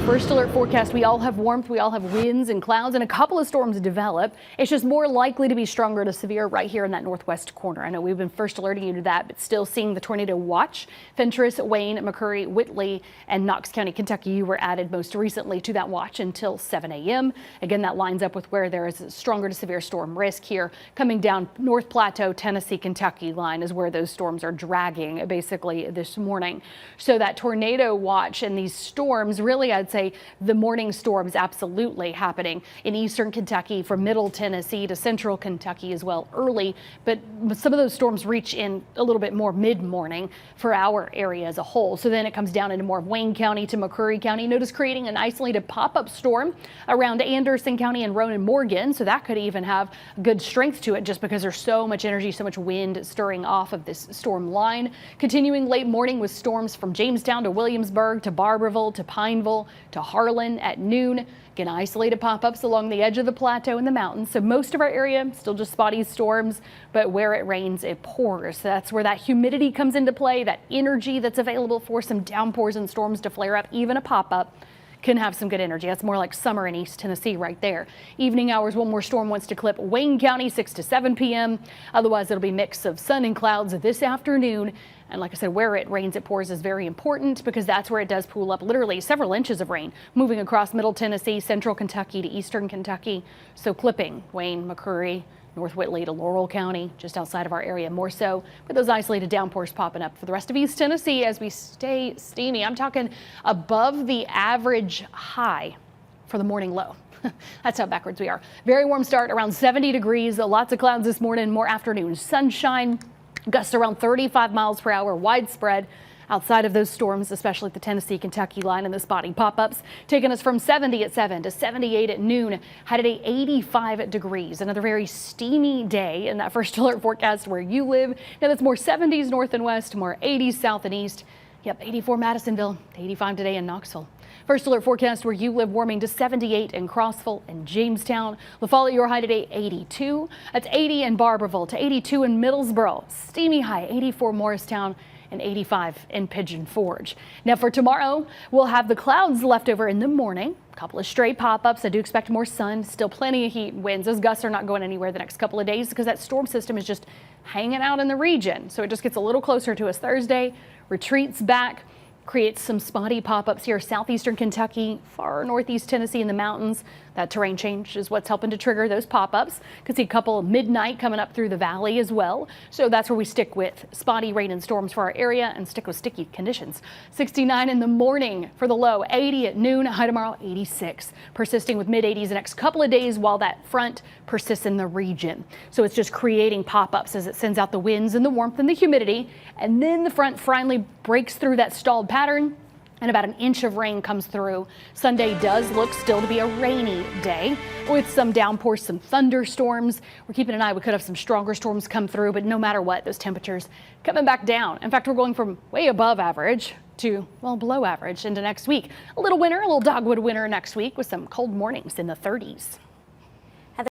first alert forecast, we all have warmth, we all have winds and clouds, and a couple of storms develop. It's just more likely to be stronger to severe right here in that northwest corner. I know we've been first alerting you to that, but still seeing the tornado watch. Fentress, Wayne, McCurry, Whitley, and Knox County, Kentucky were added most recently to that watch until 7 a.m. Again, that lines up with where there is a stronger to severe storm risk here. Coming down North Plateau, Tennessee, Kentucky line is where those storms are dragging basically this morning. So that tornado watch and these storms really, I'd say the morning storms absolutely happening in eastern Kentucky from middle Tennessee to central Kentucky as well early. But some of those storms reach in a little bit more mid-morning for our area as a whole. So then it comes down into more of Wayne County to McCurry County. Notice creating an isolated pop-up storm around Anderson County and Ronan Morgan. So that could even have good strength to it just because there's so much energy, so much wind stirring off of this storm line. Continuing late morning with storms from Jamestown to Williamsburg to Barberville to Pineville to Harlan at noon. Again, isolated pop-ups along the edge of the plateau in the mountains. So most of our area still just spotty storms, but where it rains, it pours. That's where that humidity comes into play, that energy that's available for some downpours and storms to flare up. Even a pop-up can have some good energy. That's more like summer in East Tennessee right there. Evening hours, one more storm wants to clip Wayne County 6 to 7 p.m. Otherwise, it'll be a mix of sun and clouds this afternoon. And like I said, where it rains, it pours is very important because that's where it does pool up literally several inches of rain moving across middle Tennessee, central Kentucky to eastern Kentucky. So clipping Wayne, McCurry, North Whitley to Laurel County, just outside of our area more so, with those isolated downpours popping up for the rest of East Tennessee as we stay steamy. I'm talking above the average high for the morning low. That's how backwards we are. Very warm start, around 70 degrees, lots of clouds this morning, more afternoon sunshine, gusts around 35 miles per hour, widespread. Outside of those storms, especially the Tennessee-Kentucky line and the spotty pop-ups, taking us from 70 at 7 to 78 at noon, headed at 85 degrees. Another very steamy day in that first alert forecast where you live. Now that's more 70s north and west, more 80s south and east. Yep, 84 Madisonville, 85 today in Knoxville. First alert forecast where you live, warming to 78 in Crossville and Jamestown. La Follette, your high today 82. That's 80 in Barberville to 82 in Middlesboro. Steamy high 84 Morristown and 85 in Pigeon Forge. Now for tomorrow, we'll have the clouds left over in the morning. A couple of stray pop-ups. I do expect more sun, still plenty of heat winds. Those gusts are not going anywhere the next couple of days because that storm system is just hanging out in the region. So it just gets a little closer to us Thursday, retreats back, creates some spotty pop-ups here, southeastern Kentucky, far northeast Tennessee in the mountains. That terrain change is what's helping to trigger those pop-ups. Could see a couple midnight coming up through the valley as well. So that's where we stick with spotty rain and storms for our area and stick with sticky conditions. 69 in the morning for the low, 80 at noon, high tomorrow 86. Persisting with mid-80s the next couple of days while that front persists in the region. So it's just creating pop-ups as it sends out the winds and the warmth and the humidity. And then the front finally breaks through that stalled pattern, and about an inch of rain comes through. Sunday does look still to be a rainy day with some downpours, some thunderstorms. We're keeping an eye. We could have some stronger storms come through, but no matter what, those temperatures coming back down. In fact, we're going from way above average to, well, below average into next week. A little winter, a little dogwood winter next week with some cold mornings in the 30s.